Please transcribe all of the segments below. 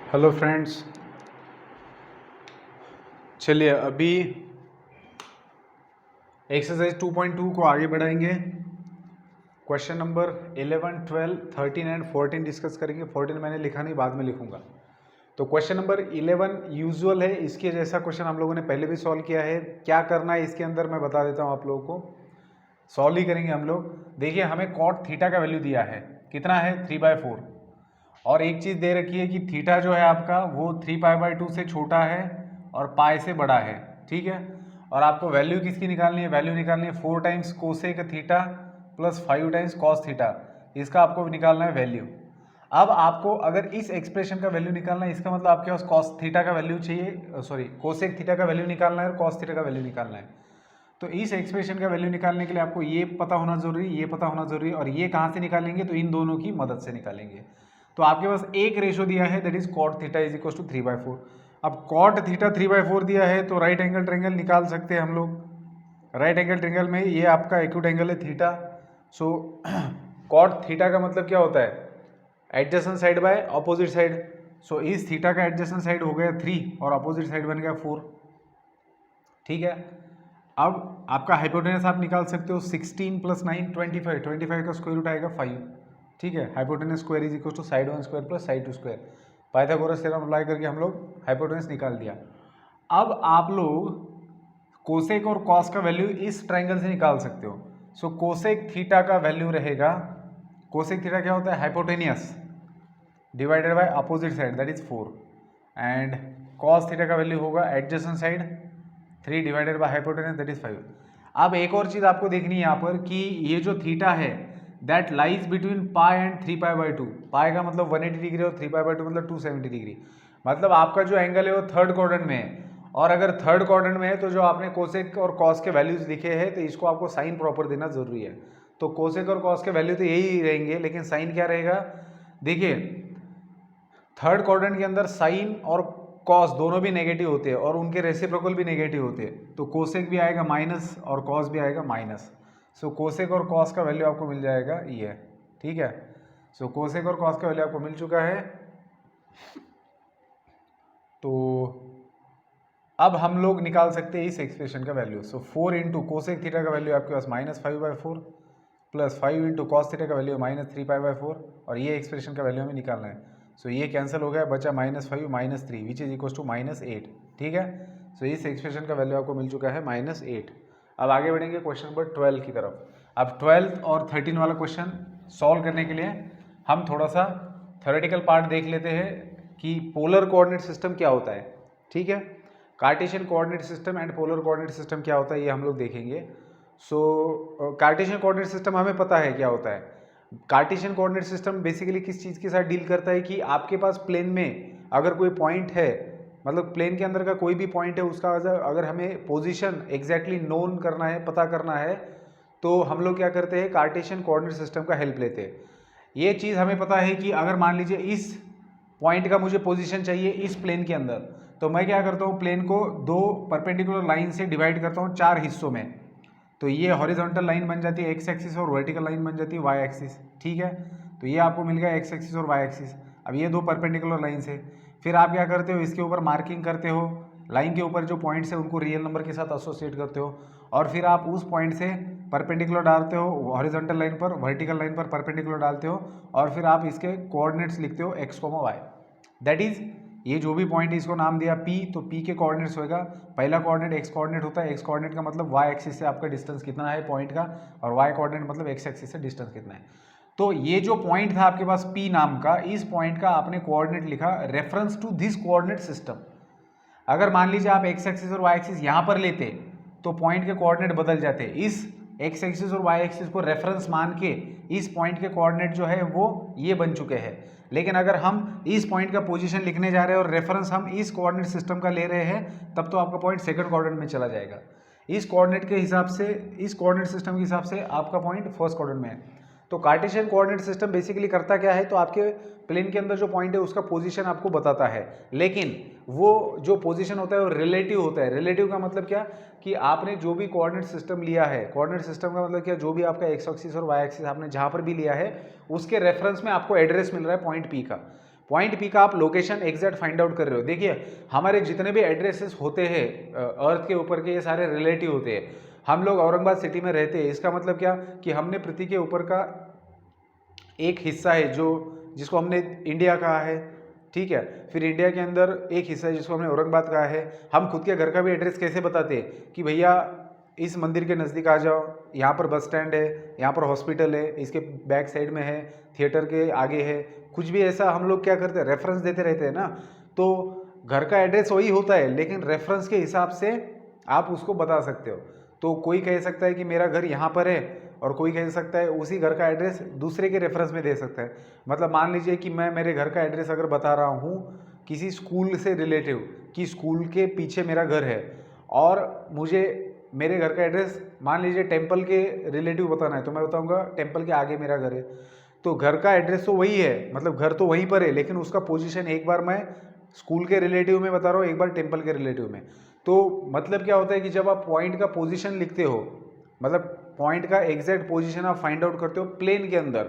Hello friends, चलिए अभी exercise 2.2 को आगे बढ़ाएंगे। क्वेश्चन नंबर 11, 12, 13 एंड 14 डिस्कस करेंगे। 14 मैंने लिखा नहीं, बाद में लिखूंगा। तो क्वेश्चन नंबर 11 यूजुअल है, इसके जैसा क्वेश्चन हम लोगों ने पहले भी सॉल्व किया है। क्या करना है इसके अंदर मैं बता देता हूँ आप लोगों को। सॉल्व ही करेंगे हम लोग। देखिए, हमें कॉट थीटा का वैल्यू दिया है, कितना है 3/4। और एक चीज़ दे रखी है कि थीटा जो है आपका वो 3π/2 से छोटा है और पाई से बड़ा है, ठीक है। और आपको वैल्यू किसकी निकालनी है? वैल्यू निकालनी है 4 times cosec theta plus 5 times cos theta. इसका आपको निकालना है वैल्यू। अब आपको अगर इस एक्सप्रेशन का वैल्यू निकालना है, इसका मतलब आपके पास कॉस थीटा का वैल्यू चाहिए, सॉरी कोसेक थीटा का वैल्यू निकालना है और कॉस थीटा का वैल्यू निकालना है। तो इस एक्सप्रेशन का वैल्यू निकालने के लिए आपको ये पता होना जरूरी, ये पता होना जरूरी, और ये कहाँ से निकालेंगे? तो इन दोनों की मदद से निकालेंगे। तो आपके पास एक रेशो दिया है, that is cot theta is equal to 3/4। अब कॉट थीटा 3/4 दिया है तो राइट एंगल ट्रायंगल निकाल सकते हैं हम लोग। राइट एंगल ट्रायंगल में ये आपका एक्यूट एंगल है थीटा। सो कॉट थीटा का मतलब क्या होता है? Adjacent side by opposite side. So इस थीटा का एडजेसेंट साइड हो गया 3 और ऑपोजिट साइड बन गया 4, ठीक है। अब आपका हाइपोटेनस आप निकाल सकते हो 16 + 9 25। 25 का स्क्वायर रूट आएगा 5, ठीक है। Hypotenuse square is equal to side 1 square plus side 2 square. Pythagoras theorem apply करके हम लोग हाइपोटेनस निकाल दिया। अब आप लोग कोसेक और कॉस का वैल्यू इस ट्रायंगल से निकाल सकते हो। सो कोसेक थीटा का वैल्यू रहेगा, कोसेक थीटा क्या होता है? Hypotenuse divided by opposite side, that is 4। And cos theta का वैल्यू होगा adjacent side 3 divided by hypotenuse, that is 5। अब एक और चीज आपको देखनी है यहाँ पर कि ये जो थीटा है that lies between pi and 3π/2। Pi का मतलब 180 डिग्री और 3π/2 मतलब 270 डिग्री। मतलब आपका जो एंगल है वो थर्ड क्वाड्रेंट में है। और अगर थर्ड क्वाड्रेंट में है तो जो आपने कोसेक और कॉस के वैल्यूज लिखे हैं तो इसको आपको साइन प्रॉपर देना जरूरी है। तो कोसेक और कॉस के वैल्यू तो यही रहेंगे, लेकिन साइन क्या रहेगा? देखिए, थर्ड क्वाड्रेंट के अंदर साइन और कॉस दोनों भी नेगेटिव होते हैं और उनके रेसिप्रोकल भी नेगेटिव होते हैं। तो कोसेक भी आएगा माइनस और कॉस भी आएगा माइनस। सो कोसेक और कॉस का वैल्यू आपको मिल जाएगा ये, ठीक है। सो कोसेक और कॉस का वैल्यू आपको मिल चुका है। तो अब हम लोग निकाल सकते हैं इस एक्सप्रेशन का वैल्यू। सो 4 इंटू कोसेक थीटा का वैल्यू आपके पास -5/4 प्लस 5 इंटू कॉस थीटा का वैल्यू -3π/4, और ये एक्सप्रेशन का वैल्यू हमें निकालना है। सो ये कैंसिल हो गया, बचा -5 -3 विच इज इक्वल टू -8, ठीक है। सो इस एक्सप्रेशन का वैल्यू आपको मिल चुका है -8। अब आगे बढ़ेंगे क्वेश्चन नंबर 12 की तरफ। अब 12 और 13 वाला क्वेश्चन सॉल्व करने के लिए हम थोड़ा सा थ्योरेटिकल पार्ट देख लेते हैं कि पोलर कोऑर्डिनेट सिस्टम क्या होता है, ठीक है। Cartesian coordinate system and polar coordinate system क्या होता है ये हम लोग देखेंगे। सो कार्टेशियन कोऑर्डिनेट सिस्टम हमें पता है क्या होता है। कार्टेशियन कोऑर्डिनेट सिस्टम बेसिकली किस चीज़ के साथ डील करता है कि आपके पास प्लेन में अगर कोई पॉइंट है, मतलब प्लेन के अंदर का कोई भी पॉइंट है, उसका अगर हमें पोजीशन एग्जैक्टली नोन करना है, पता करना है, तो हम लोग क्या करते हैं? कार्टेशियन कोऑर्डिनेट सिस्टम का हेल्प लेते हैं। ये चीज़ हमें पता है कि अगर मान लीजिए इस पॉइंट का मुझे पोजीशन चाहिए इस प्लेन के अंदर, तो मैं क्या करता हूँ? प्लेन को 2 परपेंडिकुलर लाइन से डिवाइड करता हूँ 4 हिस्सों में। तो ये हॉरिजॉन्टल लाइन बन जाती है एक्स एक्सिस और वर्टिकल लाइन बन जाती है वाई एक्सिस, ठीक है। तो ये आपको मिल गया एक्स एक्सिस और वाई एक्सिस। अब ये 2 परपेंडिकुलर लाइन से फिर आप क्या करते हो? इसके ऊपर मार्किंग करते हो, लाइन के ऊपर जो पॉइंट्स है उनको रियल नंबर के साथ एसोसिएट करते हो, और फिर आप उस पॉइंट से परपेंडिकुलर डालते हो हॉरिजॉन्टल लाइन पर, वर्टिकल लाइन पर परपेंडिकुलर डालते हो, और फिर आप इसके कोऑर्डिनेट्स लिखते हो x, y। दैट इज ये जो भी पॉइंट है इसको नाम दिया P, तो P के कोऑर्डिनेट्स होएगा। पहला कोऑर्डिनेट x कोऑर्डिनेट होता है, x कोऑर्डिनेट का मतलब y एक्सिस से आपका डिस्टेंस कितना है पॉइंट का, और y कोऑर्डिनेट मतलब x एक्सिस से डिस्टेंस कितना है। तो ये जो पॉइंट था आपके पास P नाम का, इस पॉइंट का आपने कोऑर्डिनेट लिखा reference to this coordinate system. अगर मान लीजिए आप x एक्सिस और y एक्सिस यहाँ पर लेते तो पॉइंट के कोऑर्डिनेट बदल जाते। इस x एक्सिस और y एक्सिस को रेफरेंस मान के इस पॉइंट के कोऑर्डिनेट जो है वो ये बन चुके हैं। लेकिन अगर हम इस पॉइंट का पोजीशन लिखने जा रहे हैं और रेफरेंस हम इस कोऑर्डिनेट सिस्टम का ले रहे हैं, तब तो आपका पॉइंट सेकंड कोऑर्डिनेट में चला जाएगा। इस कोऑर्डिनेट के हिसाब से, इस कोऑर्डिनेट सिस्टम के हिसाब से आपका पॉइंट फर्स्ट कोऑर्डिनेट में है। तो कार्टेशियन कोऑर्डिनेट सिस्टम बेसिकली करता क्या है? तो आपके प्लेन के अंदर जो पॉइंट है उसका पोजीशन आपको बताता है, लेकिन वो जो पोजीशन होता है वो रिलेटिव होता है। रिलेटिव का मतलब क्या? कि आपने जो भी कोऑर्डिनेट सिस्टम लिया है, कोऑर्डिनेट सिस्टम का मतलब क्या? जो भी आपका एक्स एक्सिस और वाई एक्सिस आपने जहाँ पर भी लिया है उसके रेफरेंस में आपको एड्रेस मिल रहा है पॉइंट P का। पॉइंट पी का आप लोकेशन एग्जैक्ट फाइंड आउट कर रहे हो। देखिए हमारे जितने भी एड्रेसेस होते हैं अर्थ के ऊपर के, ये सारे रिलेटिव होते हैं। हम लोग औरंगाबाद सिटी में रहते हैं, इसका मतलब क्या कि हमने पृथ्वी के ऊपर का एक हिस्सा है जो जिसको हमने इंडिया कहा है, ठीक है। फिर इंडिया के अंदर एक हिस्सा है जिसको हमने औरंगाबाद कहा है। हम खुद के घर का भी एड्रेस कैसे बताते हैं कि भैया इस मंदिर के नज़दीक आ जाओ, यहाँ पर बस स्टैंड है, यहाँ पर हॉस्पिटल है, इसके बैक साइड में है, थिएटर के आगे है, कुछ भी ऐसा हम लोग क्या करते हैं, रेफरेंस देते रहते हैं ना। तो घर का एड्रेस वही होता है, लेकिन रेफरेंस के हिसाब से आप उसको बता सकते हो। तो कोई कह सकता है कि मेरा घर यहाँ पर है, और कोई कह सकता है उसी घर का एड्रेस दूसरे के रेफरेंस में दे सकता है। मतलब मान लीजिए कि मैं मेरे घर का एड्रेस अगर बता रहा हूँ किसी स्कूल से रिलेटिव, कि स्कूल के पीछे मेरा घर है, और मुझे मेरे घर का एड्रेस मान लीजिए टेम्पल के रिलेटिव बताना है, तो मैं बताऊँगा टेम्पल के आगे मेरा घर है। तो घर का एड्रेस तो वही है, मतलब घर तो वहीं पर है, लेकिन उसका पोजीशन एक बार मैं स्कूल के रिलेटिव में बता रहा हूँ, एक बार टेम्पल के रिलेटिव में। तो मतलब क्या होता है कि जब आप पॉइंट का पोजीशन लिखते हो, मतलब पॉइंट का एग्जैक्ट पोजीशन आप फाइंड आउट करते हो प्लेन के अंदर,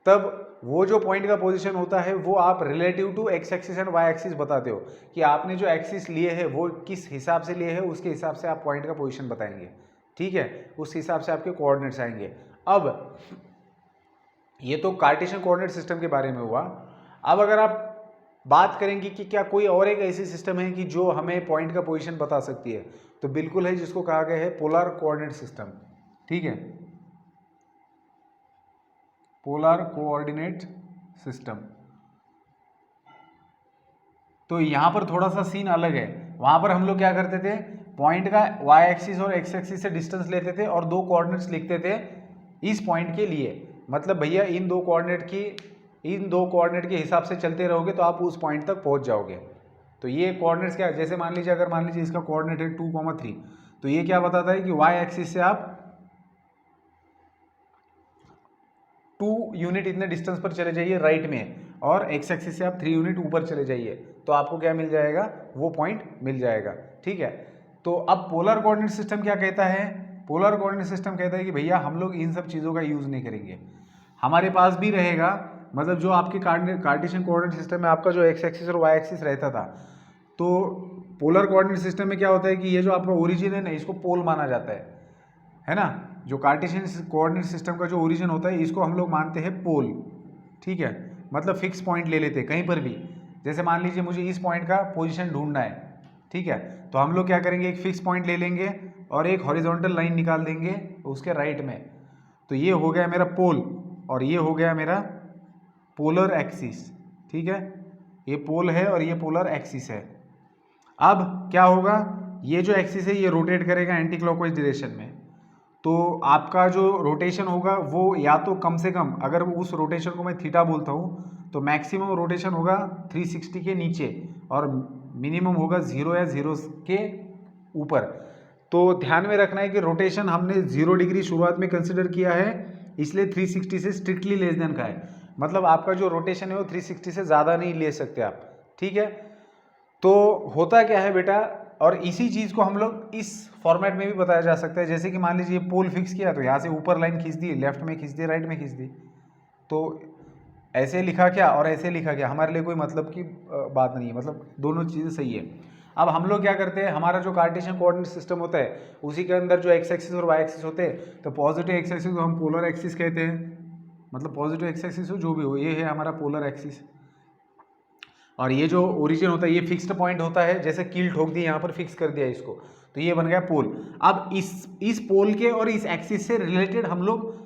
तब वो जो पॉइंट का पोजीशन होता है वो आप relative to X axis and Y axis बताते हो कि आपने जो एक्सिस लिए है वो किस हिसाब से लिए है, उसके हिसाब से आप पॉइंट का पोजीशन बताएंगे, ठीक है। उस हिसाब से आपके कोऑर्डिनेट्स आएंगे। अब ये तो कार्टेशियन कोऑर्डिनेट सिस्टम के बारे में हुआ। अब अगर आप बात करेंगे कि क्या कोई और एक ऐसी सिस्टम है कि जो हमें पॉइंट का पोजीशन बता सकती है, तो बिल्कुल है, जिसको कहा गया है पोलर कोऑर्डिनेट सिस्टम, ठीक है। Polar coordinate system. तो यहाँ पर थोड़ा सा सीन अलग है। वहाँ पर हम लोग क्या करते थे, पॉइंट का वाई एक्सिस और एक्स एक्सिस से डिस्टेंस लेते थे और दो कोऑर्डिनेट्स लिखते थे इस पॉइंट के लिए। मतलब भैया इन दो कोऑर्डिनेट के हिसाब से चलते रहोगे तो आप उस पॉइंट तक पहुँच जाओगे। तो ये कोऑर्डिनेट्स क्या, जैसे मान लीजिए इसका कोऑर्डिनेट है 2,3, तो ये क्या बताता है कि वाई एक्सिस से आप 2 यूनिट इतने डिस्टेंस पर चले जाइए राइट में, और एक्स एक्सिस से आप 3 यूनिट ऊपर चले जाइए, तो आपको क्या मिल जाएगा, वो पॉइंट मिल जाएगा, ठीक है। तो अब पोलर कोऑर्डिनेट सिस्टम क्या कहता है, पोलर कोऑर्डिनेट सिस्टम कहता है कि भैया हम लोग इन सब चीज़ों का यूज़ नहीं करेंगे, हमारे पास भी रहेगा, मतलब जो आपके कार्टेशियन कोऑर्डिनेट सिस्टम में आपका जो एक्स एक्सिस और वाई एक्सिस रहता था, तो पोलर कोऑर्डिनेट सिस्टम में क्या होता है कि ये जो आपका ओरिजिन है ना, इसको पोल माना जाता है ना। जो कार्टेशियन कोऑर्डिनेट सिस्टम का जो ओरिजिन होता है इसको हम लोग मानते हैं पोल, ठीक है। मतलब फिक्स पॉइंट ले लेते हैं कहीं पर भी। जैसे मान लीजिए मुझे इस पॉइंट का पोजीशन ढूंढना है, ठीक है, तो हम लोग क्या करेंगे, एक फिक्स पॉइंट ले लेंगे और एक हॉरिजॉन्टल लाइन निकाल देंगे उसके राइट में। तो ये हो गया मेरा पोल और ये हो गया मेरा पोलर एक्सिस, ठीक है। ये पोल है और ये पोलर एक्सिस है। अब क्या होगा, ये जो एक्सिस है ये रोटेट करेगा एंटी क्लॉकवाइज डायरेक्शन में, तो आपका जो रोटेशन होगा वो या तो कम से कम, अगर उस रोटेशन को मैं थीटा बोलता हूँ, तो मैक्सिमम रोटेशन होगा 360 के नीचे और मिनिमम होगा 0 या 0 के ऊपर। तो ध्यान में रखना है कि रोटेशन हमने 0 डिग्री शुरुआत में कंसिडर किया है, इसलिए 360 से स्ट्रिक्टली लेस देन का है। मतलब आपका जो रोटेशन है वो 360 से ज़्यादा नहीं ले सकते आप, ठीक है। तो होता क्या है बेटा, और इसी चीज़ को हम लोग इस फॉर्मेट में भी बताया जा सकता है। जैसे कि मान लीजिए पोल फिक्स किया, तो यहाँ से ऊपर लाइन खींच दी, लेफ्ट में खींच दी, राइट में खींच दी, तो ऐसे लिखा क्या और ऐसे लिखा क्या, हमारे लिए कोई मतलब की बात नहीं है, मतलब दोनों चीज़ें सही है। अब हम लोग क्या करते हैं, हमारा जो कार्टेशियन कोऑर्डिनेट सिस्टम होता है उसी के अंदर जो एक्स एक्सिस और वाई एक्सिस होते हैं, तो पॉजिटिव एक्स एक्सिस को हम पोलर एक्सिस कहते हैं, मतलब पॉजिटिव एक्स एक्सिस हो जो भी हो, ये है हमारा पोलर एक्सिस। और ये जो ओरिजिन होता है ये फिक्स्ड पॉइंट होता है, जैसे कील ठोक दी यहाँ पर फिक्स कर दिया इसको, तो ये बन गया पोल। अब इस पोल के और इस एक्सिस से रिलेटेड हम लोग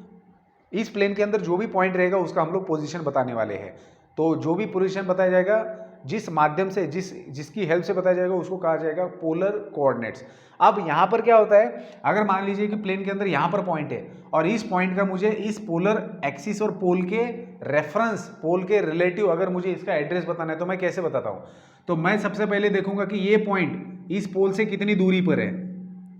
इस प्लेन के अंदर जो भी पॉइंट रहेगा उसका हम लोग पोजीशन बताने वाले हैं। तो जो भी पोजीशन बताया जाएगा, जिस माध्यम से जिसकी हेल्प से बताया जाएगा, उसको कहा जाएगा पोलर कोऑर्डिनेट्स। अब यहाँ पर क्या होता है, अगर मान लीजिए कि प्लेन के अंदर यहाँ पर पॉइंट है और इस पॉइंट का मुझे इस पोलर एक्सिस और पोल के रेफरेंस, पोल के रिलेटिव अगर मुझे इसका एड्रेस बताना है, तो मैं कैसे बताता हूँ, तो मैं सबसे पहले देखूंगा कि ये पॉइंट इस पोल से कितनी दूरी पर है,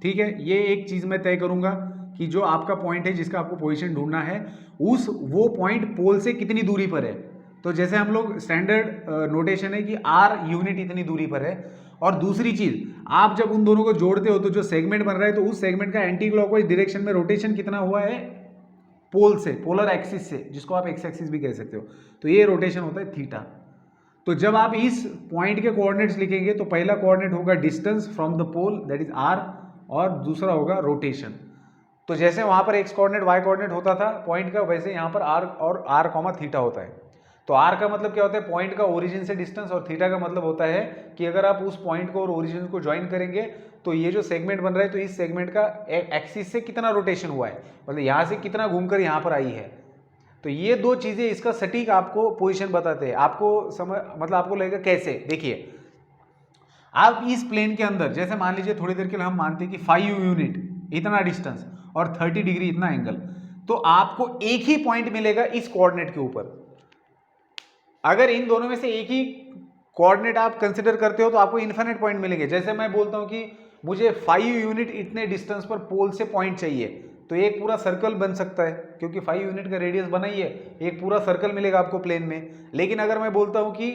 ठीक है। ये एक चीज़ मैं तय करूंगा कि जो आपका पॉइंट है जिसका आपको पोजीशन ढूंढना है, वो पॉइंट पोल से कितनी दूरी पर है। तो जैसे हम लोग स्टैंडर्ड नोटेशन है कि r यूनिट इतनी दूरी पर है। और दूसरी चीज, आप जब उन दोनों को जोड़ते हो तो जो सेगमेंट बन रहा है, तो उस सेगमेंट का एंटी क्लॉकवाइज डायरेक्शन में रोटेशन कितना हुआ है पोल से, पोलर एक्सिस से, जिसको आप एक्स एक्सिस भी कह सकते हो, तो ये रोटेशन होता है थीटा। तो जब आप इस पॉइंट के कोऑर्डिनेट्स लिखेंगे तो पहला कोऑर्डिनेट होगा distance from the pole that is r, और दूसरा होगा रोटेशन। तो जैसे वहां पर x कोऑर्डिनेट y कोऑर्डिनेट होता था पॉइंट का, वैसे यहाँ पर r और r, थीटा होता है। तो r का मतलब क्या होता है, पॉइंट का ओरिजिन से डिस्टेंस, और थीटा का मतलब होता है कि अगर आप उस पॉइंट को और ओरिजिन को ज्वाइन करेंगे तो ये जो सेगमेंट बन रहा है तो इस सेगमेंट का एक्सिस से कितना रोटेशन हुआ है, मतलब यहाँ से कितना घूमकर यहाँ पर आई है। तो ये दो चीजें इसका सटीक आपको पोजीशन बताते हैं। आपको समझ मतलब आपको लगेगा कैसे, देखिए आप इस प्लेन के अंदर, जैसे मान लीजिए थोड़ी देर के लिए हम मानते हैं कि 5 यूनिट इतना डिस्टेंस और 30 डिग्री इतना एंगल, तो आपको एक ही पॉइंट मिलेगा इस कोऑर्डिनेट के ऊपर। अगर इन दोनों में से एक ही कोऑर्डिनेट आप कंसिडर करते हो तो आपको इन्फिनिट पॉइंट मिलेंगे। जैसे मैं बोलता हूं कि मुझे 5 यूनिट इतने डिस्टेंस पर पोल से पॉइंट चाहिए, तो एक पूरा सर्कल बन सकता है, क्योंकि 5 यूनिट का रेडियस बना ही है, एक पूरा सर्कल मिलेगा आपको प्लेन में। लेकिन अगर मैं बोलता हूं कि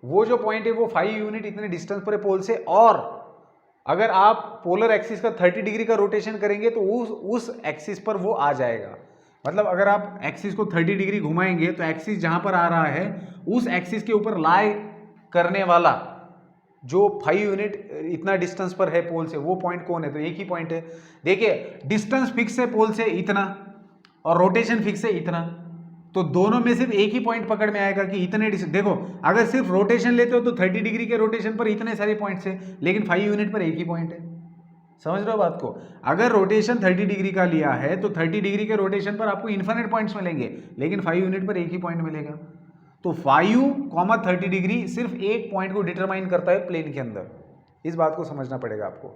वो जो पॉइंट है वो 5 यूनिट इतने डिस्टेंस पर है पोल से, और अगर आप पोलर एक्सिस का 30 डिग्री का रोटेशन करेंगे तो उस एक्सिस पर वो आ जाएगा। मतलब अगर आप एक्सिस को 30 डिग्री घुमाएंगे तो एक्सिस जहां पर आ रहा है उस एक्सिस के ऊपर लाई करने वाला जो 5 यूनिट इतना डिस्टेंस पर है पोल से, वो पॉइंट कौन है, तो एक ही पॉइंट है। देखिए डिस्टेंस फिक्स है पोल से इतना और रोटेशन फिक्स है इतना, तो दोनों में सिर्फ एक ही पॉइंट पकड़ में आएगा कि इतने देखो अगर सिर्फ रोटेशन लेते हो तो 30 डिग्री के रोटेशन पर इतने सारे पॉइंट्स है, लेकिन 5 यूनिट पर एक ही पॉइंट है। समझ रहे हो बात को? अगर रोटेशन 30 डिग्री का लिया है तो 30 डिग्री के रोटेशन पर आपको इन्फिनिट पॉइंट्स मिलेंगे, लेकिन 5 यूनिट पर एक ही पॉइंट मिलेगा। तो 5, 30 डिग्री सिर्फ एक पॉइंट को डिटरमाइन करता है प्लेन के अंदर। इस बात को समझना पड़ेगा आपको।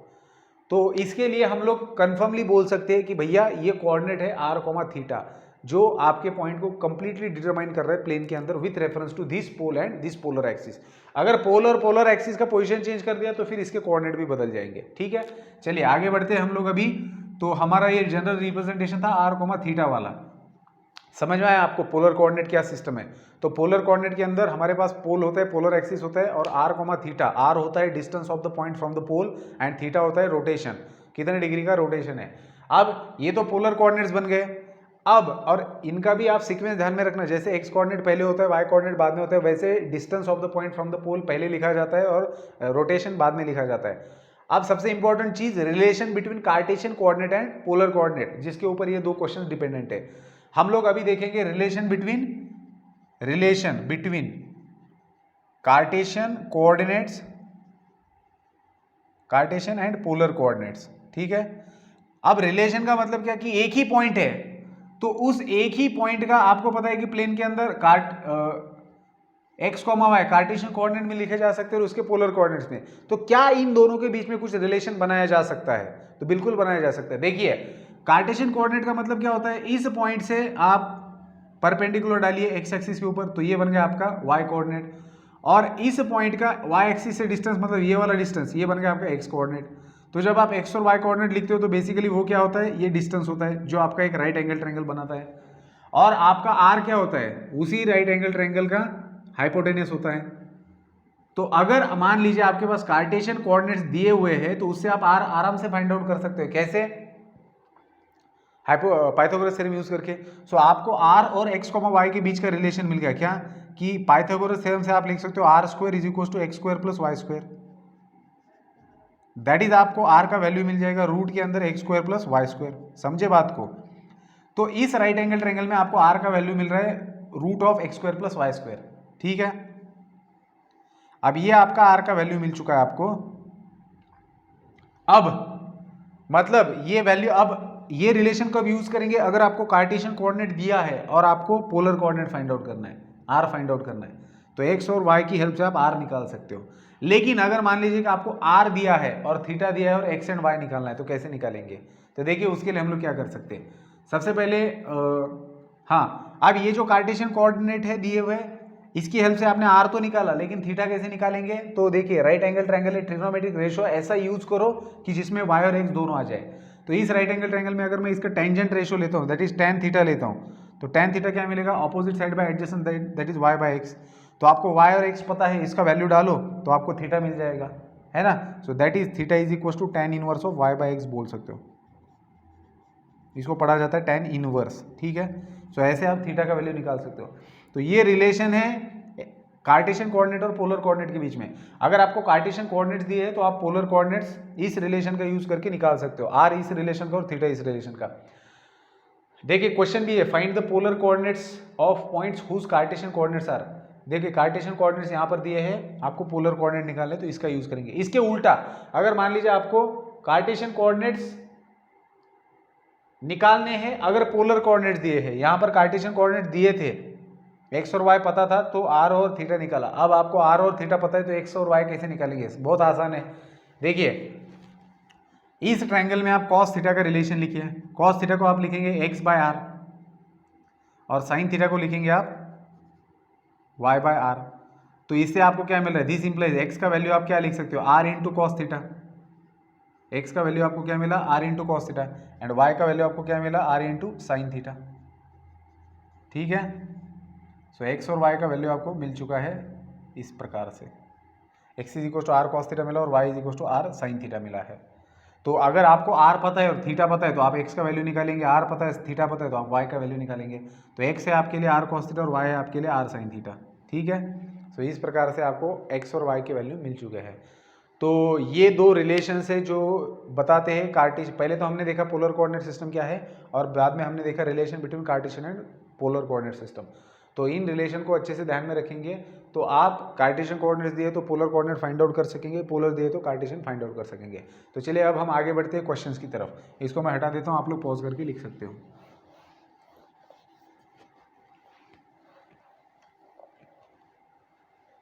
तो इसके लिए हम लोग कंफर्मली बोल सकते हैं कि भैया ये कोऑर्डिनेट है r, थीटा, जो आपके पॉइंट को कंप्लीटली डिटरमाइन कर रहा है प्लेन के अंदर with reference to this pole and this polar axis. अगर पोल और पोलर एक्सिस का पोजीशन चेंज कर दिया तो फिर इसके कोऑर्डिनेट भी बदल जाएंगे। ठीक है, चलिए आगे बढ़ते हैं हम लोग अभी। तो हमारा ये जनरल रिप्रेजेंटेशन था r, थीटा वाला। समझ में आया आपको पोलर कोऑर्डिनेट क्या सिस्टम है? तो पोलर कोऑर्डिनेट के अंदर हमारे पास पोल होता है, पोलर एक्सिस होता है, और r, थीटा। r होता है distance of the point from the pole and theta होता है रोटेशन, कितने डिग्री का रोटेशन है। अब ये तो पोलर कोऑर्डिनेट्स बन गए। अब और इनका भी आप सीक्वेंस ध्यान में रखना, जैसे x कोऑर्डिनेट पहले होता है, y कोऑर्डिनेट बाद में होता है, वैसे distance of the point from the pole पहले लिखा जाता है और रोटेशन बाद में लिखा जाता है। अब सबसे इंपॉर्टेंट चीज, relation between Cartesian coordinate and polar coordinate, जिसके ऊपर ये दो क्वेश्चन डिपेंडेंट है। हम लोग अभी देखेंगे relation between Cartesian coordinates, Cartesian and polar coordinates. ठीक है, अब रिलेशन का मतलब क्या कि एक ही पॉइंट है, तो उस एक ही पॉइंट का आपको पता है कि प्लेन के अंदर x, y कार्टेशियन कोऑर्डिनेट में लिखे जा सकते हैं और उसके पोलर कोऑर्डिनेट्स में। तो क्या इन दोनों के बीच में कुछ रिलेशन बनाया जा सकता है? तो बिल्कुल बनाया जा सकता है। देखिए कार्टेशियन कोऑर्डिनेट का मतलब क्या होता है, इस पॉइंट से आप परपेंडिकुलर डालिए x एक्सिस के ऊपर, तो ये बन गया आपका y कोऑर्डिनेट, और इस पॉइंट का y एक्सिस से डिस्टेंस मतलब ये वाला डिस्टेंस, ये बन गया आपका x कोऑर्डिनेट। तो जब आप x और y कोऑर्डिनेट लिखते हो तो बेसिकली वो क्या होता है, ये डिस्टेंस होता है जो आपका एक राइट एंगल ट्रायंगल बनाता है, और आपका r क्या होता है, उसी राइट एंगल ट्रायंगल का हाइपोटेनस होता है। तो अगर मान लीजिए आपके पास कार्टेशियन कोऑर्डिनेट्स दिए हुए हैं तो उससे आप r आराम से फाइंड आउट कर सकते हो। कैसे? पाइथागोरस थ्योरम यूज करके। सो आपको r और x, y के बीच का रिलेशन मिल गया क्या, कि पाइथागोरस थ्योरम से आप लिख सकते हो r² = x² + y²। That is आपको r का वैल्यू मिल जाएगा रूट के अंदर x² + y²। समझे बात को? तो इस राइट एंगल ट्रायंगल में आपको r का वैल्यू मिल रहा है √(x² + y²). ठीक है, अब ये आपका r का वैल्यू मिल चुका है आपको। अब मतलब ये वैल्यू, अब ये रिलेशन कब यूज करेंगे, अगर आपको कार्टेशियन कोऑर्डिनेट दिया है और आपको पोलर कोऑर्डिनेट फाइंड आउट करना है, r फाइंड आउट करना है, तो x और y की हेल्प से आप r निकाल सकते हो। लेकिन अगर मान लीजिए कि आपको r दिया है और थीटा दिया है और x एंड y निकालना है, तो कैसे निकालेंगे? तो देखिए उसके लिए हम लोग क्या कर सकते हैं। सबसे पहले हाँ, अब ये जो कार्टेशियन कोऑर्डिनेट है दिए हुए, इसकी हेल्प से आपने r तो निकाला, लेकिन थीटा कैसे निकालेंगे? तो देखिए राइट एंगल ट्रायंगल है, ट्रिग्नोमेट्रिक रेशियो ऐसा यूज करो कि जिसमें y और x दोनों आ जाए। तो इस राइट एंगल ट्रायंगल में अगर मैं इसका टेंजेंट रेशियो लेता हूँ, दैट इज tan थीटा लेता हूँ, तो tan थीटा क्या मिलेगा, opposite side by adjacent that is y/x। तो आपको y और x पता है, इसका वैल्यू डालो तो आपको थीटा मिल जाएगा, है ना। So that is theta is equal to tan inverse of y/x बोल सकते हो, इसको पढ़ा जाता है tan इनवर्स। ठीक है, सो ऐसे आप थीटा का वैल्यू निकाल सकते हो। तो ये रिलेशन है कार्टेशियन कोऑर्डिनेट और पोलर कोऑर्डिनेट के बीच में। अगर आपको कार्टेशियन कोऑर्डिनेट्स दिए हैं तो आप पोलर कोऑर्डिनेट्स इस रिलेशन का यूज करके निकाल सकते हो, आर इस रिलेशन का और थीटा इस रिलेशन का। देखिए क्वेश्चन भी है, find the polar coordinates of points whose Cartesian coordinates are. देखिए कार्टेशियन कोऑर्डिनेट्स यहाँ पर दिए हैं, आपको पोलर कोऑर्डिनेट निकालने तो इसका यूज करेंगे। इसके उल्टा अगर मान लीजिए आपको कार्टेशियन कोऑर्डिनेट्स निकालने हैं, अगर पोलर कोऑर्डिनेट्स दिए हैं, यहाँ पर कार्टेशियन कोऑर्डिनेट दिए थे, एक्स और वाई पता था तो आर और थीटा निकाला। अब आपको आर और थीटा पता है तो एक्स और वाई कैसे निकालेंगे? बहुत आसान है। देखिए इस ट्रायंगल में आप कॉस थीटा का रिलेशन लिखिए। कॉस थीटा को आप लिखेंगे एक्स बाय आर और साइन थीटा को लिखेंगे आप वाई बाय आर। तो इससे आपको क्या मिल रहा है? दिस इंप्लाइज एक्स का वैल्यू आप क्या लिख सकते हो? R into cos theta. X का वैल्यू आपको क्या मिला? R into cos theta. And Y का वैल्यू आपको क्या मिला? R into sine theta. ठीक है, सो एक्स और वाई का वैल्यू आपको मिल चुका है इस प्रकार से। X is equal to are cos theta मिला और Y is equal to are sine theta मिला है। तो अगर आपको आर पता है और थीटा पता है तो आप एक्स का वैल्यू निकालेंगे, आर पता है थीटा पता है तो आप वाई का वैल्यू निकालेंगे। तो एक्स है आपके लिए आर कॉस थीटा और वाई है आपके लिए आर साइन थीटा। ठीक है, सो इस प्रकार से आपको एक्स और वाई के वैल्यू मिल चुके हैं। तो ये दो रिलेशन है जो बताते हैं कार्टेशियन। पहले तो हमने देखा पोलर कोऑर्डिनेट सिस्टम क्या है और बाद में हमने देखा relation between Cartesian and polar coordinate system. तो इन रिलेशन को अच्छे से ध्यान में रखेंगे तो आप कार्टेशियन कोऑर्डिनेट्स दिए तो पोलर कोऑर्डिनेट फाइंड आउट कर सकेंगे, पोलर दिए तो कार्टेशियन फाइंड आउट कर सकेंगे। तो चलिए अब हम आगे बढ़ते हैं क्वेश्चंस की तरफ। इसको मैं हटा देता हूँ, आप लोग पॉज करके लिख सकते हो।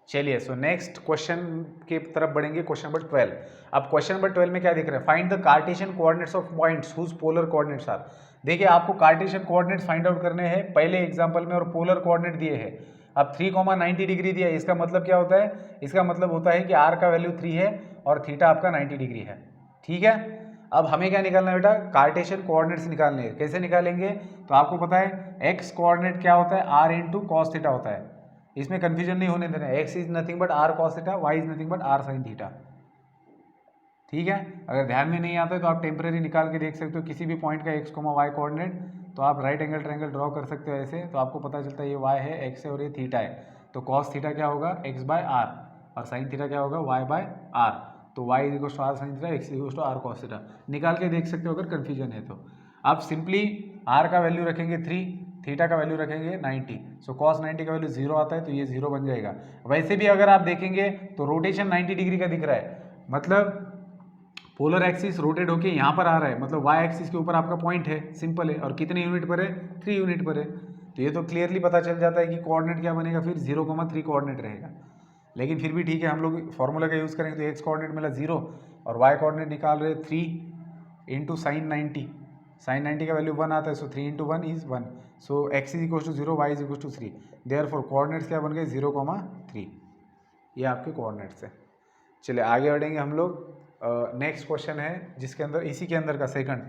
चलिए सो नेक्स्ट क्वेश्चन की तरफ बढ़ेंगे, क्वेश्चन नंबर 12। अब क्वेश्चन नंबर 12 में क्या दिख रहा है? Find the Cartesian coordinates of points whose polar coordinates are. देखिए आपको कार्टेशियन कोऑर्डिनेट्स फाइंड आउट करने हैं पहले एग्जांपल में, और पोलर कोऑर्डिनेट दिए हैं। अब 3,90 डिग्री दिया है, इसका मतलब क्या होता है? इसका मतलब होता है कि आर का वैल्यू 3 है और थीटा आपका 90 डिग्री है। ठीक है, अब हमें क्या निकालना है बेटा? कार्टेशियन कोऑर्डिनेट्स निकालने हैं। कैसे निकालेंगे? तो आपको पता है एक्स कोऑर्डिनेट क्या होता है? आर इंटू कॉस थीटा होता है। इसमें कंफ्यूजन नहीं होने देना। X is nothing but R cos theta, Y is nothing but R sine theta. ठीक है, अगर ध्यान में नहीं आता है तो आप टेम्परेरी निकाल के देख सकते हो किसी भी पॉइंट का एक्स कोमा वाई कोऑर्डिनेट। तो आप राइट एंगल ट्रायंगल ड्रॉ कर सकते हो ऐसे, तो आपको पता चलता है ये वाई है, एक्स है और ये थीटा है। तो कॉस थीटा क्या होगा? एक्स बाय आर, और साइन थीटा क्या होगा? Y by r. तो y is equal to are sine theta, x is equal to are cos theta. निकाल के देख सकते हो अगर कन्फ्यूजन है तो। आप सिंपली आर का वैल्यू रखेंगे 3, थीटा का वैल्यू रखेंगे 90। सो कॉस 90 का वैल्यू 0 आता है तो ये 0 बन जाएगा। वैसे भी अगर आप देखेंगे तो रोटेशन 90 डिग्री का दिख रहा है, मतलब पोलर एक्सिस रोटेट होके यहाँ पर आ रहा है, मतलब वाई एक्सिस के ऊपर आपका पॉइंट है, सिंपल है। और कितने यूनिट पर है? 3 यूनिट पर है। तो ये तो क्लियरली पता चल जाता है कि कोऑर्डिनेट क्या बनेगा, फिर 0,3 कोऑर्डिनेट रहेगा। लेकिन फिर भी ठीक है, हम लोग फॉर्मूला का यूज़ करेंगे तो एक्स कोऑर्डिनेट मिला 0 और वाई कोऑर्डिनेट निकाल रहे 3 इंटू साइन 90। साइन 90 का वैल्यू 1 आता है, so 3 into 1 is 1। So X is equal to 0, Y is equal to 3। Therefore coordinates क्या बन गए? 0,3। ये आपके कोऑर्डिनेट्स है। चलिए आगे बढ़ेंगे हम लोग। नेक्स्ट क्वेश्चन है जिसके अंदर, इसी के अंदर का सेकंड,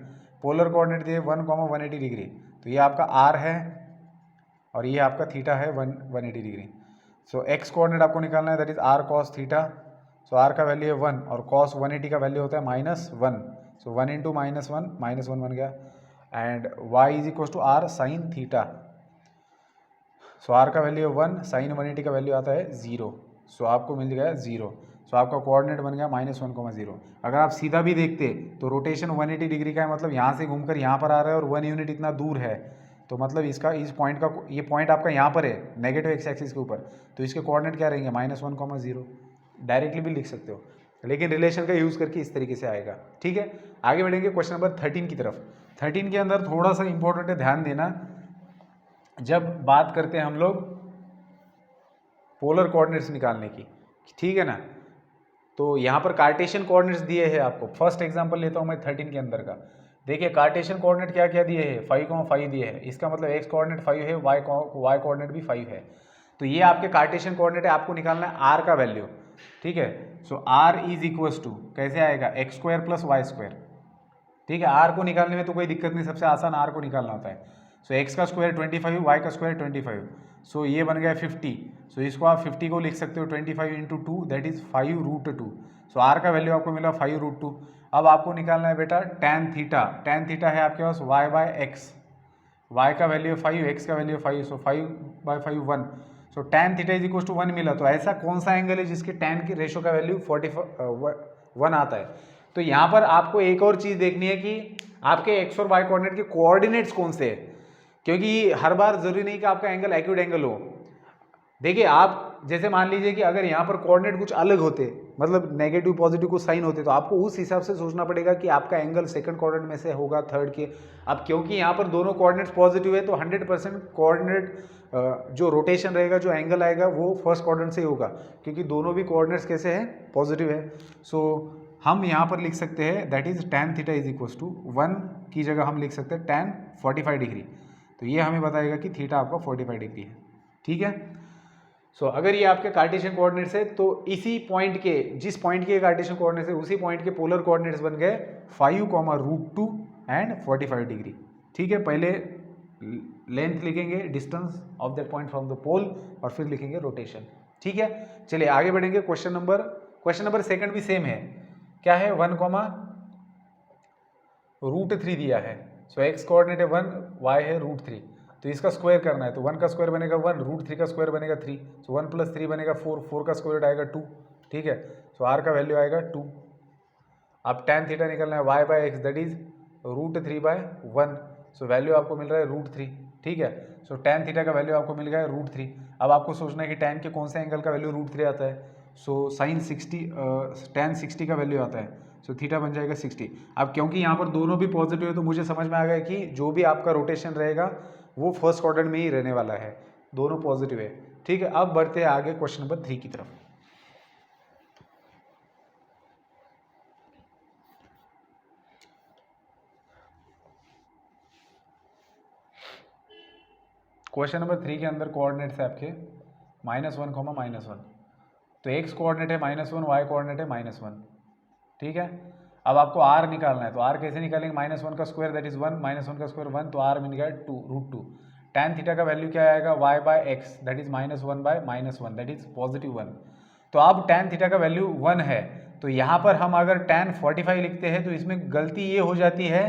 पोलर कोऑर्डिनेट दिए 1,180 डिग्री। तो ये आपका आर है और ये आपका थीटा है 180 डिग्री। सो एक्स कोऑर्डिनेट आपको निकालना है, that is R cos theta. So R का वैल्यू है 1 और कॉस 180 का वैल्यू होता है -1। सो 1 इंटू -1 बन गया। And Y is equal to are sine theta. So R का वैल्यू है 1, साइन 180 का वैल्यू आता है 0। सो आपको मिल गया 0। सो आपका कोऑर्डिनेट बन गया -1,0। अगर आप सीधा भी देखते तो रोटेशन 180 डिग्री का है, मतलब यहाँ से घूमकर यहाँ पर आ रहा है और 1 यूनिट इतना दूर है। तो मतलब इसका, इस पॉइंट का, ये पॉइंट आपका यहाँ पर है नेगेटिव एक्स एक्सिस के ऊपर, तो इसके कोऑर्डिनेट क्या रहेंगे? -1,0। डायरेक्टली भी लिख सकते हो, लेकिन रिलेशन का यूज़ करके इस तरीके से आएगा। ठीक है, आगे बढ़ेंगे क्वेश्चन नंबर 13 की तरफ। 13 के अंदर थोड़ा सा इंपॉर्टेंट है, ध्यान देना। जब बात करते हैं हम लोग पोलर कोऑर्डिनेट्स निकालने की, ठीक है ना, तो यहाँ पर कार्टेशियन कोऑर्डिनेट्स दिए हैं आपको। फर्स्ट एग्जांपल लेता हूँ मैं 13 के अंदर का। देखिए कार्टेशियन कोऑर्डिनेट क्या क्या दिए हैं? 5,5 दिए हैं। इसका मतलब एक्स कोऑर्डिनेट 5 है, वाई कोऑर्डिनेट भी 5 है। तो ये आपके कार्टेशियन कोऑर्डिनेट है, आपको निकालना है आर का वैल्यू। ठीक है, so R is equals to कैसे आएगा? X square plus Y square. ठीक है, आर को निकालने में तो कोई दिक्कत नहीं, सबसे आसान आर को निकालना होता है। सो एक्स का स्क्वायर 25, वाई का स्क्वायर 25। सो ये बन गया 50। सो इसको आप 50 को लिख सकते हो 25 into 2, that is 5√2। So R का वैल्यू आपको मिला 5√2। अब आपको निकालना है बेटा tan थीटा। tan थीटा है आपके पास y बाय एक्स। वाई का वैल्यू है 5, एक्स का वैल्यू है 5। So 5/5 1। So tan theta is equal to 1 मिला। तो ऐसा कौन सा एंगल है जिसके tan की रेशो का वैल्यू 1 आता है? तो यहाँ पर आपको एक और चीज़ देखनी है कि आपके एक्स और वाई कोऑर्डिनेट के कोऑर्डिनेट्स कौन से हैं, क्योंकि हर बार जरूरी नहीं कि आपका एंगल एक्यूट एंगल हो। देखिए आप जैसे मान लीजिए कि अगर यहाँ पर कोऑर्डिनेट कुछ अलग होते, मतलब नेगेटिव पॉजिटिव कुछ साइन होते, तो आपको उस हिसाब से सोचना पड़ेगा कि आपका एंगल सेकंड कोऑर्डिनेट में से होगा, थर्ड के। अब क्योंकि यहाँ पर दोनों कोऑर्डिनेट्स पॉजिटिव है तो 100% कोऑर्डिनेट जो रोटेशन रहेगा, जो एंगल आएगा वो फर्स्ट कोऑर्डिनेट से ही होगा, क्योंकि दोनों भी कोऑर्डिनेट्स कैसे हैं, पॉजिटिव है। सो हम यहाँ पर लिख सकते हैं that is tan theta is equal to 1 की जगह हम लिख सकते हैं tan 45 डिग्री। तो ये हमें बताएगा कि थीटा आपका 45 डिग्री है। ठीक है। सो अगर ये आपके कार्टेशियन कोऑर्डिनेट्स है तो इसी पॉइंट के, जिस पॉइंट के कार्टेशियन कोऑर्डिनेट्स है उसी पॉइंट के पोलर कोऑर्डिनेट्स बन गए 5, √2 एंड 45 डिग्री। ठीक है। पहले लेंथ लिखेंगे, distance of that point from the pole, और फिर लिखेंगे रोटेशन। ठीक है। चलिए आगे बढ़ेंगे। क्वेश्चन नंबर सेकंड भी सेम है। क्या है? 1, √3 दिया है। सो एक्स कोऑर्डिनेट है 1, वाई है √3। तो इसका स्क्वायर करना है, तो 1 का स्क्वायर बनेगा 1, √3 का स्क्वायर बनेगा 3। सो 1 + 3 बनेगा 4, 4 का स्क्वायर आएगा 2। ठीक है। सो आर का वैल्यू आएगा 2। अब tan थीटा निकलना है y/x that is √3/1। So value आपको मिल रहा है √3। ठीक है। सो tan थीटा का वैल्यू आपको मिल गया है √3। अब आपको सोचना है कि tan के कौन से एंगल का वैल्यू √3 आता है। सो tan 60 का वैल्यू आता है। सो थीटा बन जाएगा 60। अब क्योंकि यहाँ पर दोनों भी पॉजिटिव है तो मुझे समझ में आ गया कि जो भी आपका रोटेशन रहेगा वो फर्स्ट क्वाड्रेंट में ही रहने वाला है, दोनों पॉजिटिव है। ठीक है। अब बढ़ते हैं आगे क्वेश्चन नंबर 3 की तरफ। क्वेश्चन नंबर 3 के अंदर कोऑर्डिनेट्स है आपके -1, -1। तो एक्स कोऑर्डिनेट है -1, वाई कोऑर्डिनेट है -1। ठीक है। अब आपको आर निकालना है, तो आर कैसे निकालेंगे? -1 का स्क्वायर दैट इज 1, -1 का स्क्वायर 1, तो आर मिल गया 2, √2। tan थीटा का वैल्यू क्या आएगा? y/x that is -1/-1 that is +1। तो अब tan थीटा का वैल्यू 1 है, तो यहाँ पर हम अगर tan 45 लिखते हैं तो इसमें गलती ये हो जाती है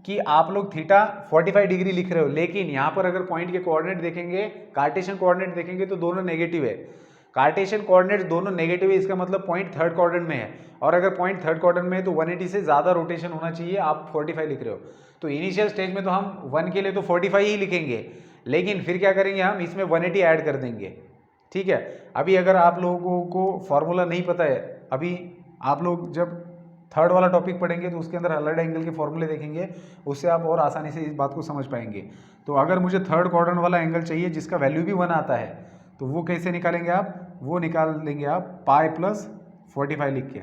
कि आप लोग थीटा 45 डिग्री लिख रहे हो, लेकिन यहाँ पर अगर पॉइंट के कोऑर्डिनेट देखेंगे, कार्टेशियन कोऑर्डिनेट देखेंगे तो दोनों नेगेटिव है। कार्टेशियन कोऑर्डिनेट दोनों नेगेटिव है, इसका मतलब पॉइंट थर्ड क्वाड्रेंट में है, और अगर पॉइंट थर्ड क्वाड्रेंट में है तो 180 से ज़्यादा रोटेशन होना चाहिए। आप 45 लिख रहे हो, तो इनिशियल स्टेज में तो हम 1 के लिए तो 45 ही लिखेंगे, लेकिन फिर क्या करेंगे, हम इसमें 180 ऐड कर देंगे। ठीक है। अभी अगर आप लोगों को फॉर्मूला नहीं पता है, अभी आप लोग जब थर्ड वाला टॉपिक पढ़ेंगे तो उसके अंदर हर्लड एंगल के फॉर्मूले देखेंगे, उससे आप और आसानी से इस बात को समझ पाएंगे। तो अगर मुझे थर्ड क्वाड्रेंट वाला एंगल चाहिए जिसका वैल्यू भी 1 आता है, तो वो कैसे निकालेंगे आप? वो निकाल लेंगे आप पाई प्लस 45 लिख के।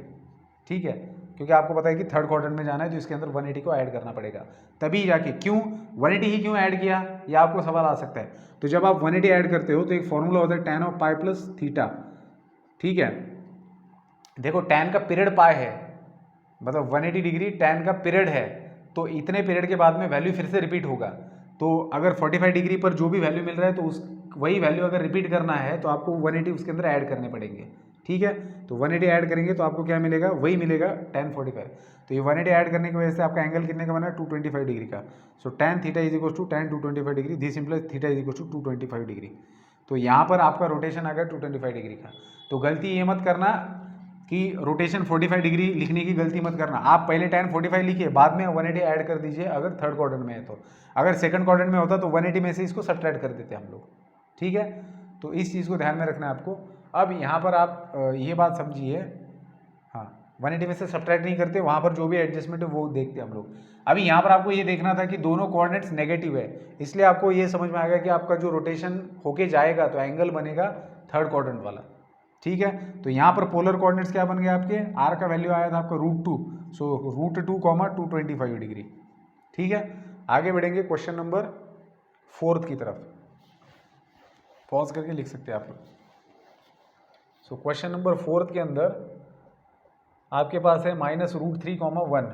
ठीक है। क्योंकि आपको पता है कि थर्ड क्वाड्रेंट में जाना है तो इसके अंदर 180 को ऐड करना पड़ेगा, तभी जाके। क्यों 180 ही क्यों ऐड किया, ये आपको सवाल आ सकता है। तो जब आप 180 ऐड करते हो तो एक फॉर्मूला होता है tan of pi plus theta. ठीक है। देखो tan का पीरियड पाई है, मतलब 180 डिग्री tan का पीरियड है, तो इतने पीरियड के बाद में वैल्यू फिर से रिपीट होगा। तो अगर 45 डिग्री पर जो भी वैल्यू मिल रहा है तो उस वही वैल्यू अगर रिपीट करना है तो आपको 180 उसके अंदर ऐड करने पड़ेंगे। ठीक है। तो 180 ऐड करेंगे तो आपको क्या मिलेगा? वही मिलेगा tan 45। तो ये 180 ऐड करने की वजह से आपका एंगल कितने का बना? 225 डिग्री का। So tan theta is equal to tan 225 degree, this implies theta is equal to 225 degree. तो यहाँ पर आपका रोटेशन आ गया 225 डिग्री का। तो गलती ये मत करना कि रोटेशन 45 डिग्री लिखने की गलती मत करना। आप पहले tan 45 लिखिए, बाद में 180 ऐड कर दीजिए अगर थर्ड क्वाड्रेंट में है तो। अगर सेकंड क्वाड्रेंट में होता तो 180 में से इसको सब्ट्रैक्ट कर देते हम लोग। ठीक है। तो इस चीज़ को ध्यान में रखना है आपको। अब यहाँ पर आप ये बात समझिए, हाँ 180 में से सब्ट्रैक्ट नहीं करते, वहाँ पर जो भी एडजस्टमेंट है वो देखते हम लोग। अभी यहाँ पर आपको ये देखना था कि दोनों कोऑर्डिनेट्स नेगेटिव है, इसलिए आपको ये समझ में आ गया कि आपका जो रोटेशन होके जाएगा तो एंगल बनेगा थर्ड क्वाड्रेंट वाला। ठीक है। तो यहाँ पर पोलर कोऑर्डिनेट्स क्या बन गए आपके? आर का वैल्यू आया था आपका √2, सो √2, 225 डिग्री। ठीक है। आगे बढ़ेंगे क्वेश्चन नंबर 4 की तरफ, पॉज करके लिख सकते हैं आप लोग। सो क्वेश्चन नंबर 4 के अंदर आपके पास है -√3, 1।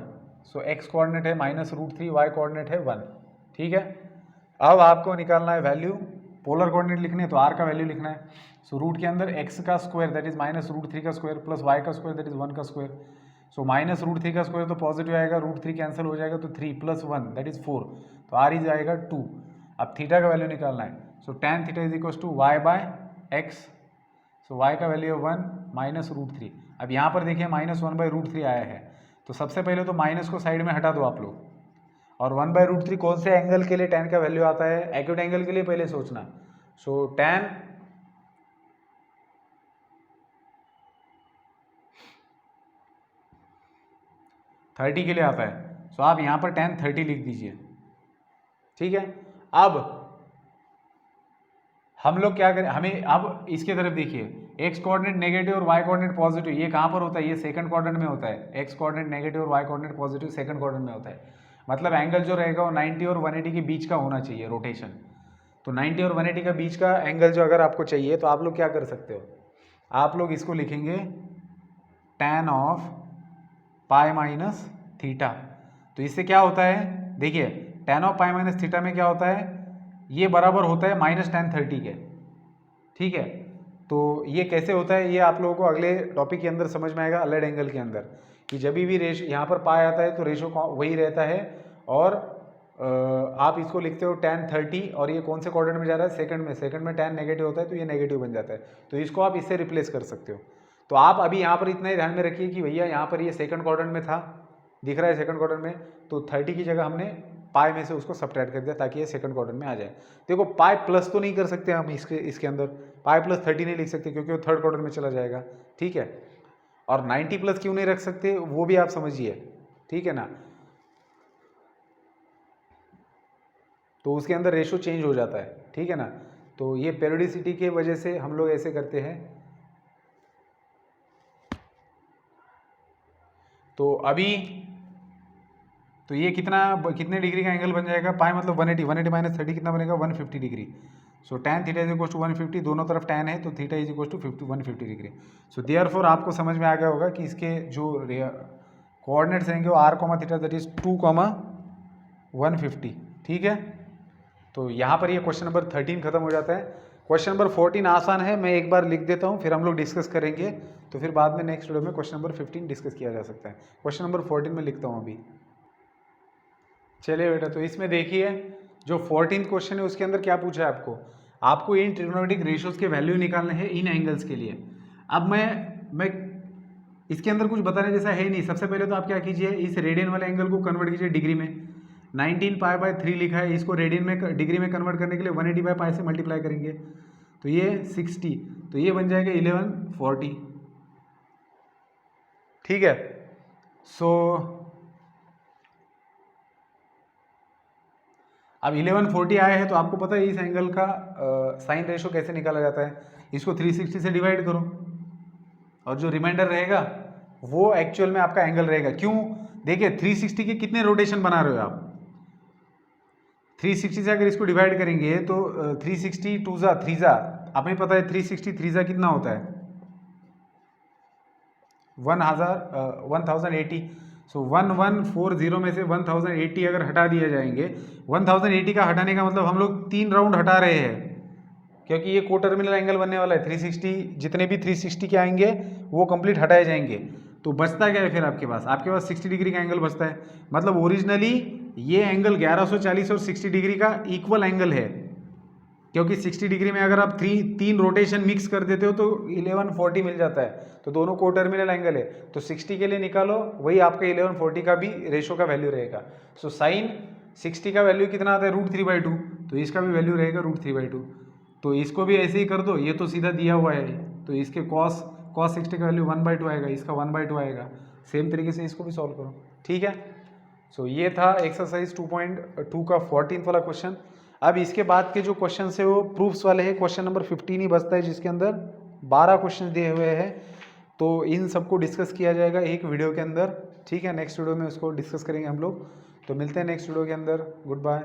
सो एक्स कोऑर्डिनेट है -√3, वाई कोऑर्डिनेट है 1। ठीक है। अब आपको निकालना है वैल्यू, पोलर कोऑर्डिनेट लिखने हैं तो आर का वैल्यू लिखना है। सो रूट के अंदर एक्स का स्क्वायर दैट इज -√3 का स्क्वायर प्लस वाई का स्क्वायर दैट इज 1 का स्क्वायर। सो -√3 का स्क्वायर तो पॉजिटिव आएगा, √3 कैंसिल हो जाएगा तो 3 + 1 दैट इज 4, तो आर इज आएगा 2। अब थीटा का वैल्यू निकालना है। So tan theta is equal to y/, X, so Y का वैल्यू है 1 माइनस √3। अब यहाँ पर देखिए -1/√3 आया है, तो सबसे पहले तो माइनस को साइड में हटा दो आप लोग, और 1/√3 कौन से एंगल के लिए tan का वैल्यू आता है, एक्यूट एंगल के लिए पहले सोचना। सो tan 30 के लिए आता है, सो आप यहाँ पर tan 30 लिख दीजिए, ठीक है। अब हम लोग क्या करें, हमें अब इसके तरफ देखिए, एक्स कोऑर्डिनेट नेगेटिव और वाई कोऑर्डिनेट पॉजिटिव, ये कहाँ पर होता है, ये सेकंड क्वाड्रेंट में होता है। एक्स कोऑर्डिनेट नेगेटिव और Y coordinate positive second quadrant में होता है, मतलब एंगल जो रहेगा वो 90 और 180 के बीच का होना चाहिए रोटेशन। तो 90 और 180 का बीच का एंगल जो अगर आपको चाहिए तो आप लोग क्या कर सकते हो, आप लोग इसको लिखेंगे tan of pi minus theta. तो इससे क्या होता है, देखिए tan of pi minus theta में क्या होता है, ये बराबर होता है -tan 30 के, ठीक है। तो ये कैसे होता है, ये आप लोगों को अगले टॉपिक के अंदर समझ में आएगा, अलाइड एंगल के अंदर, कि जब भी रेशो यहाँ पर पाई आता है तो रेशो वही रहता है, और आप इसको लिखते हो tan 30, और ये कौन से क्वाड्रेंट में जा रहा है, सेकंड में। सेकंड में tan नेगेटिव होता है तो ये नेगेटिव बन जाता है, तो इसको आप इससे रिप्लेस कर सकते हो। तो आप अभी यहाँ पर इतना ही ध्यान में रखिए कि भैया यहाँ पर ये सेकंड क्वाड्रेंट में था, दिख रहा है सेकंड क्वाड्रेंट में, तो 30 की जगह हमने पाई में से उसको सब्ट्रैक्ट कर दिया ताकि ये सेकंड क्वाड्रेंट में आ जाए। देखो पाई प्लस तो नहीं कर सकते हम इसके अंदर, पाई प्लस 30 नहीं लिख सकते क्योंकि वो थर्ड क्वाड्रेंट में चला जाएगा, ठीक है। और 90 प्लस क्यों नहीं रख सकते वो भी आप समझिए, ठीक है ना। तो उसके अंदर रेशो चेंज हो जाता है, ठीक है ना। तो ये पेरियोडिसिटी के वजह से हम लोग ऐसे करते हैं। तो अभी तो ये कितने डिग्री का एंगल बन जाएगा, पाई मतलब 180 माइनस 30 कितना बनेगा, 150 degree. So tan theta is equal to 150, दोनों तरफ tan है तो theta is equal to 150 degree. So therefore आपको समझ में आ गया होगा कि इसके जो कोऑर्डिनेट्स रहेंगे वो r, थीटा दैट इज 2, 150, ठीक है। तो यहाँ पर ये क्वेश्चन नंबर 13 खत्म हो जाता है। क्वेश्चन नंबर 14 आसान है, मैं एक बार लिख देता हूँ फिर हम लोग डिस्कस करेंगे, तो फिर बाद में नेक्स्ट वीडियो में क्वेश्चन नंबर 15 डिस्कस किया जा सकता है। क्वेश्चन नंबर 14 में लिखता हूँ अभी। चलिए बेटा, तो इसमें देखिए जो 14th क्वेश्चन है उसके अंदर क्या पूछा है आपको इन ट्रिग्नोमेट्रिक रेशियोज के वैल्यू निकालने हैं इन एंगल्स के लिए। अब मैं इसके अंदर कुछ बताने जैसा है नहीं। सबसे पहले तो आप क्या कीजिए, इस रेडियन वाले एंगल को कन्वर्ट कीजिए डिग्री में। 19 पाई 3 लिखा है, इसको रेडियन में डिग्री में कन्वर्ट करने के लिए 180 पाई से मल्टीप्लाई करेंगे तो ये 60, तो ये बन जाएगा 1140, ठीक है। सो अब 1140 आया है तो आपको पता है इस एंगल का साइन रेशो कैसे निकाला जाता है, इसको 360 से डिवाइड करो और जो रिमाइंडर रहेगा वो एक्चुअल में आपका एंगल रहेगा। क्यों, देखिए 360 के कितने रोटेशन बना रहे हो आप, 360 से अगर इसको डिवाइड करेंगे तो 360 2 जा 3 जा, आपने पता है 360 3 जा कितना होता है 1080। सो 1140 में से 1080 अगर हटा दिए जाएंगे, 1080 का हटाने का मतलब हम लोग 3 राउंड हटा रहे हैं क्योंकि ये को टर्मिनल एंगल बनने वाला है। 360 जितने भी 360 के आएंगे वो कंप्लीट हटाए जाएंगे, तो बचता क्या है फिर आपके पास 60 डिग्री का एंगल बचता है। मतलब ओरिजिनली ये एंगल 1140 और 60 डिग्री का इक्वल एंगल है, क्योंकि 60 डिग्री में अगर आप तीन रोटेशन मिक्स कर देते हो तो 1140 मिल जाता है, तो दोनों को टर्मिनल एंगल है। तो 60 के लिए निकालो, वही आपका 1140 का भी रेशो का वैल्यू रहेगा। सो साइन 60 का वैल्यू कितना आता है √3/2, तो इसका भी वैल्यू रहेगा √3/2। तो इसको भी ऐसे ही कर दो, ये तो सीधा दिया हुआ है, तो इसके cos 60 का वैल्यू 1/2 आएगा, इसका 1/2 आएगा। सेम तरीके से इसको भी सॉल्व करो, ठीक है। सो ये था एक्सरसाइज 2.2 का 14th वाला क्वेश्चन। अब इसके बाद के जो क्वेश्चन है वो प्रूफ्स वाले हैं। क्वेश्चन नंबर 15 ही बचता है जिसके अंदर 12 क्वेश्चन दिए हुए हैं, तो इन सबको डिस्कस किया जाएगा एक वीडियो के अंदर, ठीक है। नेक्स्ट वीडियो में उसको डिस्कस करेंगे हम लोग, तो मिलते हैं नेक्स्ट वीडियो के अंदर। Good bye.